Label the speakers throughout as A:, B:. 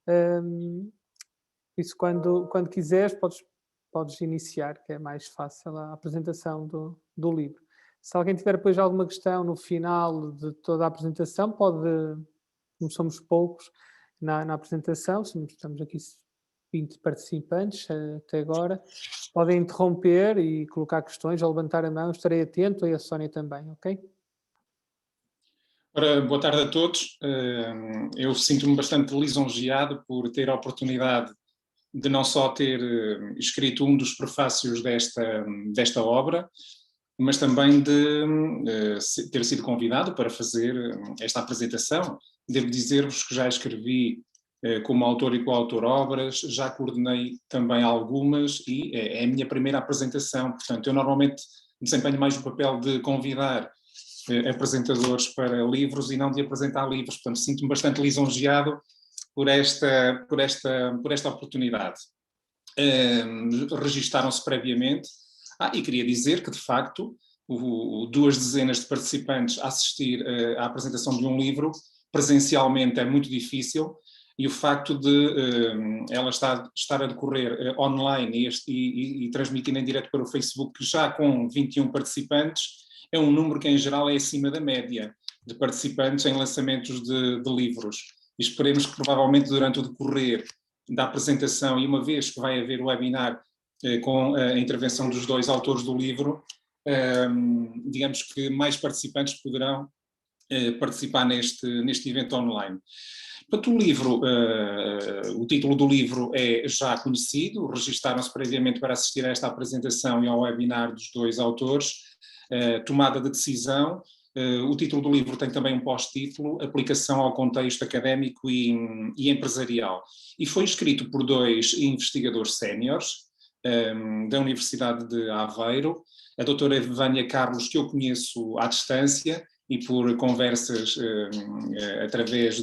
A: Hum, Isso quando quiseres podes iniciar, que é mais fácil a apresentação do livro. Se alguém tiver depois alguma questão no final de toda a apresentação, como somos poucos na apresentação, estamos aqui 20 participantes até agora, podem interromper e colocar questões ou levantar a mão, estarei atento, e a Sónia também, ok?
B: Ora, boa tarde a todos. Eu sinto-me bastante lisonjeado por ter a oportunidade de não só ter escrito um dos prefácios desta obra, mas também de ter sido convidado para fazer esta apresentação. Devo dizer-vos que já escrevi como autor e coautor obras, já coordenei também algumas e é a minha primeira apresentação. Portanto, eu normalmente desempenho mais o papel de convidar apresentadores para livros e não de apresentar livros. Portanto, sinto-me bastante lisonjeado por esta oportunidade. Registaram-se previamente. E queria dizer que, de facto, 2 dezenas de participantes a assistir à apresentação de um livro presencialmente é muito difícil, e o facto de ela estar a decorrer online e transmitindo em direto para o Facebook, já com 21 participantes, é um número que em geral é acima da média de participantes em lançamentos de livros. E esperemos que provavelmente durante o decorrer da apresentação, e uma vez que vai haver o webinar com a intervenção dos 2 autores do livro, digamos que mais participantes poderão participar neste evento online. Portanto, o título do livro é já conhecido, registaram-se previamente para assistir a esta apresentação e ao webinar dos 2 autores, Tomada de Decisão. O título do livro tem também um pós-título, Aplicação ao Contexto Académico e Empresarial. E foi escrito por 2 investigadores séniores da Universidade de Aveiro, a doutora Vânia Carlos, que eu conheço à distância, e por conversas através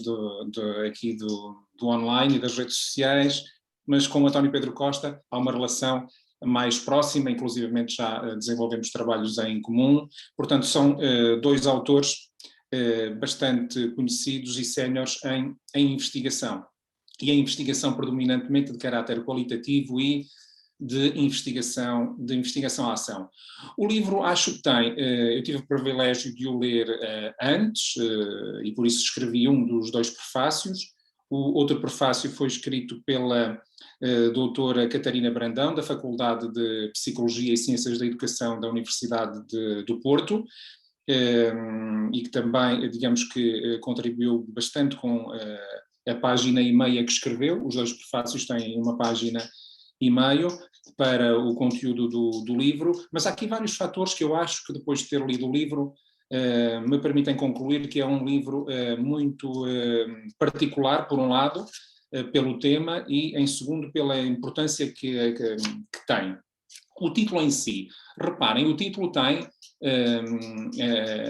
B: aqui do online e das redes sociais, mas com o António Pedro Costa há uma relação mais próxima, inclusivamente já desenvolvemos trabalhos em comum. Portanto, são 2 autores bastante conhecidos e séniores em investigação. E a investigação predominantemente de caráter qualitativo e de investigação à ação. O livro, acho que eu tive o privilégio de o ler antes, e por isso escrevi um dos 2 prefácios. O outro prefácio foi escrito pela doutora Catarina Brandão, da Faculdade de Psicologia e Ciências da Educação da Universidade do Porto, e que também, digamos que contribuiu bastante com a página e meia que escreveu. Os 2 prefácios têm uma página e meio para o conteúdo do livro, mas há aqui vários fatores que eu acho que, depois de ter lido o livro, me permitem concluir que é um livro muito particular, por um lado, pelo tema, e em segundo pela importância que tem. O título em si, reparem, o título tem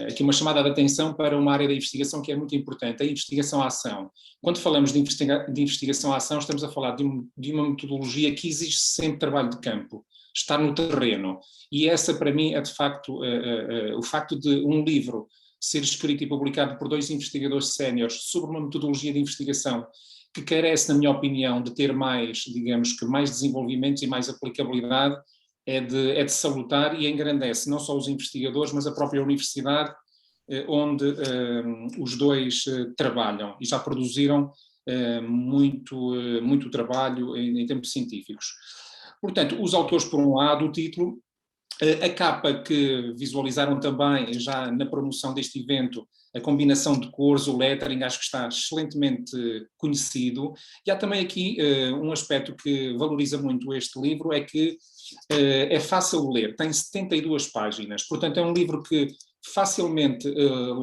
B: aqui uma chamada de atenção para uma área da investigação que é muito importante, a investigação à ação. Quando falamos de investigação à ação, estamos a falar de uma metodologia que exige sempre trabalho de campo, estar no terreno, e essa para mim é de facto o facto de um livro ser escrito e publicado por 2 investigadores séniores sobre uma metodologia de investigação que carece, na minha opinião, de ter mais, digamos que mais desenvolvimentos e mais aplicabilidade, é de salutar, e engrandece não só os investigadores, mas a própria universidade onde os 2 trabalham, e já produziram muito trabalho em termos científicos. Portanto, os autores, por um lado, o título, a capa que visualizaram também já na promoção deste evento, a combinação de cores, o lettering, acho que está excelentemente conhecido. E há também aqui um aspecto que valoriza muito este livro, é que é fácil de ler, tem 72 páginas, portanto é um livro que facilmente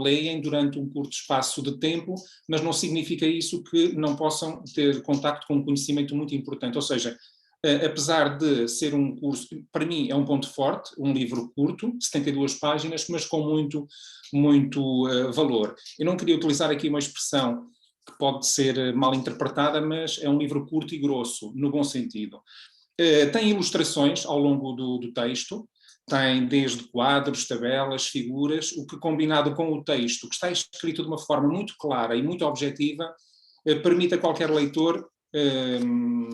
B: leem durante um curto espaço de tempo, mas não significa isso que não possam ter contacto com um conhecimento muito importante. Ou seja, apesar de ser um curso, para mim é um ponto forte, um livro curto, 72 páginas, mas com muito valor. Eu não queria utilizar aqui uma expressão que pode ser mal interpretada, mas é um livro curto e grosso, no bom sentido. Tem ilustrações ao longo do texto, tem desde quadros, tabelas, figuras, o que, combinado com o texto, que está escrito de uma forma muito clara e muito objetiva, permite a qualquer leitor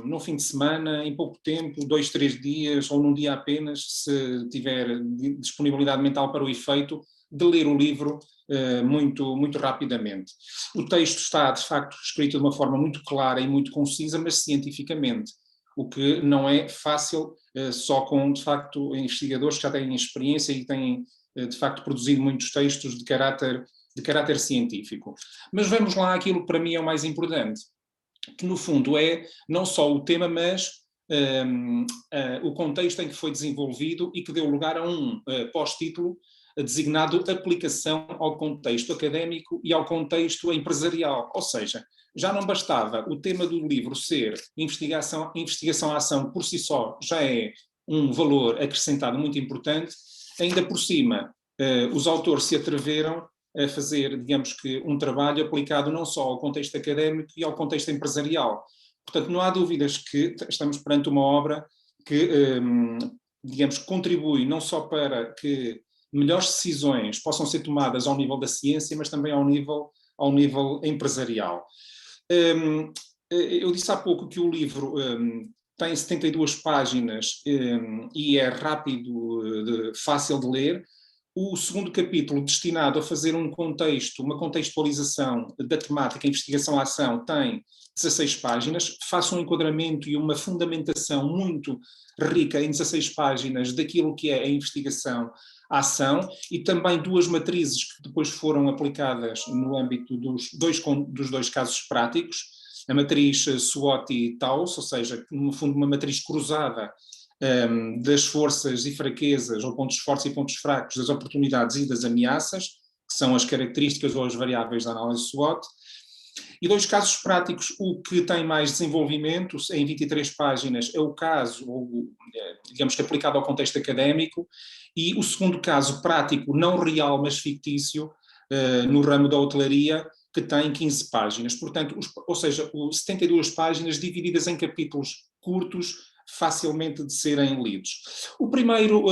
B: num fim de semana, em pouco tempo, 2, 3 dias ou num dia apenas, se tiver disponibilidade mental para o efeito, de ler o livro muito, muito rapidamente. O texto está, de facto, escrito de uma forma muito clara e muito concisa, mas cientificamente, o que não é fácil só com, de facto, investigadores que já têm experiência e têm, de facto, produzido muitos textos de caráter científico. Mas vamos lá àquilo que para mim é o mais importante, que no fundo é não só o tema, mas o contexto em que foi desenvolvido e que deu lugar a um pós-título designado Aplicação ao contexto académico e ao contexto empresarial. Ou seja, já não bastava o tema do livro ser investigação-ação por si só, já é um valor acrescentado muito importante, ainda por cima os autores se atreveram a fazer, digamos que, um trabalho aplicado não só ao contexto académico e ao contexto empresarial. Portanto, não há dúvidas que estamos perante uma obra que, digamos, contribui não só para que melhores decisões possam ser tomadas ao nível da ciência, mas também ao nível empresarial. Eu disse há pouco que o livro tem 72 páginas e é rápido, fácil de ler. O segundo capítulo, destinado a fazer uma contextualização da temática investigação-ação, tem 16 páginas. Faço um enquadramento e uma fundamentação muito rica em 16 páginas daquilo que é a investigação-ação e também 2 matrizes que depois foram aplicadas no âmbito dos dois casos práticos. A matriz SWOT e TAUS, ou seja, no fundo uma matriz cruzada das forças e fraquezas, ou pontos fortes e pontos fracos, das oportunidades e das ameaças, que são as características ou as variáveis da análise SWOT. E 2 casos práticos, o que tem mais desenvolvimento, em 23 páginas, é o caso, digamos que aplicado ao contexto académico, e o segundo caso prático, não real, mas fictício, no ramo da hotelaria, que tem 15 páginas. Portanto, ou seja, 72 páginas divididas em capítulos curtos, facilmente de serem lidos. O primeiro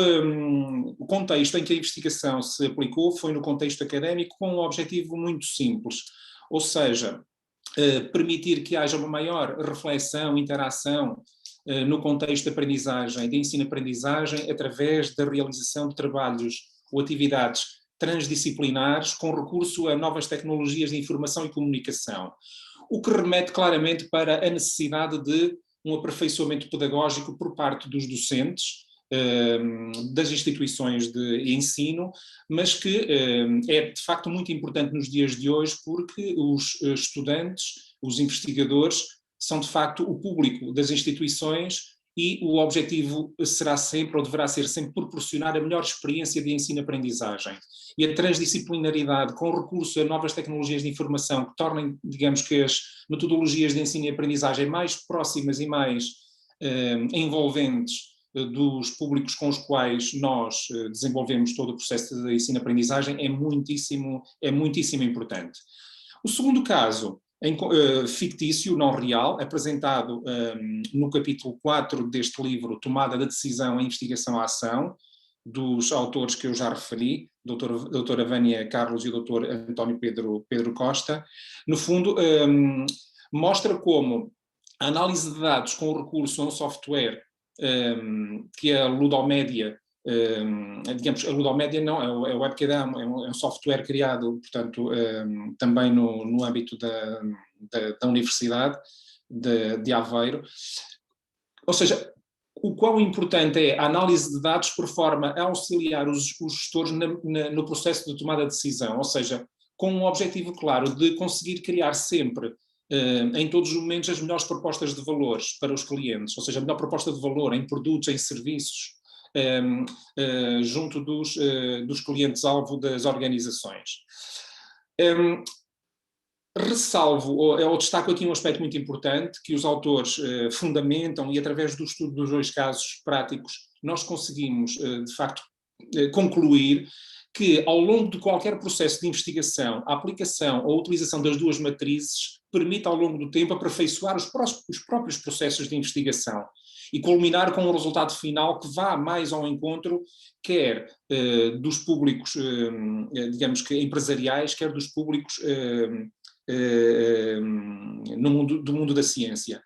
B: contexto em que a investigação se aplicou foi no contexto académico com um objetivo muito simples, ou seja, permitir que haja uma maior reflexão, interação no contexto de aprendizagem, de ensino-aprendizagem, através da realização de trabalhos ou atividades transdisciplinares com recurso a novas tecnologias de informação e comunicação, o que remete claramente para a necessidade de um aperfeiçoamento pedagógico por parte dos docentes, das instituições de ensino, mas que é de facto muito importante nos dias de hoje porque os estudantes, os investigadores, são de facto o público das instituições e o objetivo será sempre, ou deverá ser sempre, proporcionar a melhor experiência de ensino-aprendizagem. E a transdisciplinaridade com recurso a novas tecnologias de informação que tornem, digamos que as metodologias de ensino e aprendizagem mais próximas e mais envolventes dos públicos com os quais nós desenvolvemos todo o processo de ensino-aprendizagem é muitíssimo importante. O segundo caso, fictício, não real, apresentado no capítulo 4 deste livro, Tomada de Decisão em Investigação-Ação, dos autores que eu já referi, doutora Vânia Carlos e o doutor António Pedro Costa, no fundo mostra como a análise de dados com recurso a um software que é a Ludomédia, digamos, a Ludomédia não, é o Webcam, é um software criado, portanto, também no âmbito da Universidade de Aveiro. Ou seja, o quão importante é a análise de dados por forma a auxiliar os gestores no processo de tomada de decisão, ou seja, com um objetivo claro de conseguir criar sempre, em todos os momentos, as melhores propostas de valores para os clientes, ou seja, a melhor proposta de valor em produtos, em serviços, junto dos clientes-alvo das organizações. Ressalvo, ou destaco aqui um aspecto muito importante, que os autores fundamentam, e através do estudo dos 2 casos práticos, nós conseguimos, de facto, concluir que, ao longo de qualquer processo de investigação, a aplicação ou a utilização das 2 matrizes permite, ao longo do tempo, aperfeiçoar os próprios processos de investigação e culminar com um resultado final que vá mais ao encontro, quer dos públicos, digamos que empresariais, quer dos públicos do mundo da ciência.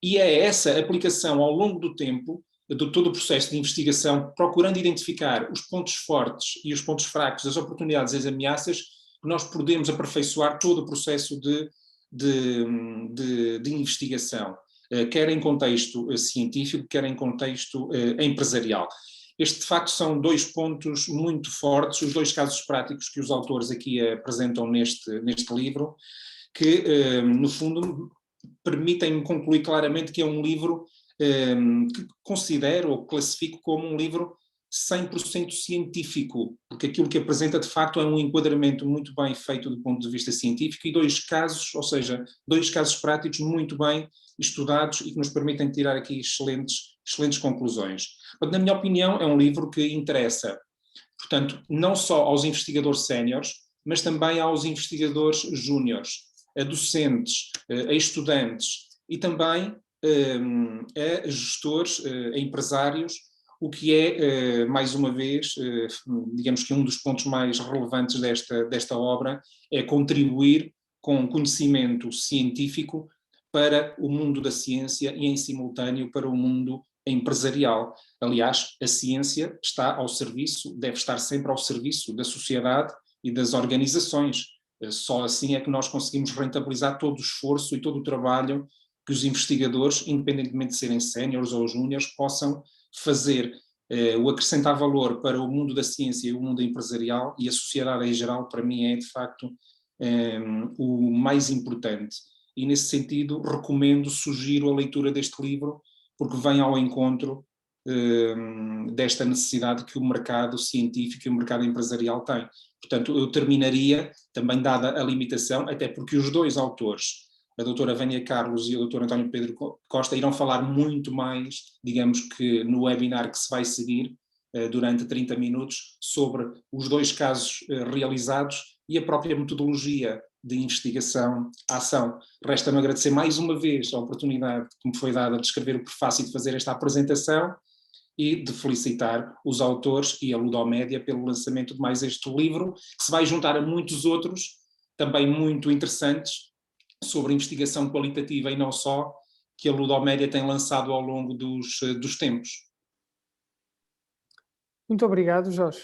B: E é essa aplicação ao longo do tempo, de todo o processo de investigação, procurando identificar os pontos fortes e os pontos fracos, as oportunidades e as ameaças, que nós podemos aperfeiçoar todo o processo de investigação, quer em contexto científico, quer em contexto empresarial. Estes, de facto, são dois pontos muito fortes, os dois casos práticos que os autores aqui apresentam neste livro, que, no fundo, permitem concluir claramente que é um livro que considero ou classifico como um livro 100% científico, porque aquilo que apresenta, de facto, é um enquadramento muito bem feito do ponto de vista científico e dois casos, ou seja, dois casos práticos muito bem estudados e que nos permitem tirar aqui excelentes conclusões. Na minha opinião, é um livro que interessa, portanto, não só aos investigadores séniores, mas também aos investigadores júniores, a docentes, a estudantes e também a gestores, a empresários, o que é, mais uma vez, digamos que um dos pontos mais relevantes desta obra é contribuir com conhecimento científico para o mundo da ciência e, em simultâneo, para o mundo empresarial. Aliás, a ciência está ao serviço, deve estar sempre ao serviço da sociedade e das organizações. Só assim é que nós conseguimos rentabilizar todo o esforço e todo o trabalho que os investigadores, independentemente de serem séniores ou júniores, possam fazer o acrescentar valor para o mundo da ciência e o mundo empresarial e a sociedade em geral, para mim é de facto o mais importante. E nesse sentido recomendo, sugiro a leitura deste livro, porque vem ao encontro desta necessidade que o mercado científico e o mercado empresarial tem. Portanto, eu terminaria, também dada a limitação, até porque os dois autores, a doutora Vânia Carlos e o doutor António Pedro Costa, irão falar muito mais, digamos que no webinar que se vai seguir, durante 30 minutos, sobre os dois casos realizados e a própria metodologia de investigação, ação. Resta-me agradecer mais uma vez a oportunidade que me foi dada de escrever o prefácio e de fazer esta apresentação e de felicitar os autores e a Ludomédia pelo lançamento de mais este livro, que se vai juntar a muitos outros, também muito interessantes, sobre investigação qualitativa e não só, que a Ludomédia tem lançado ao longo dos tempos.
A: Muito obrigado, Jorge.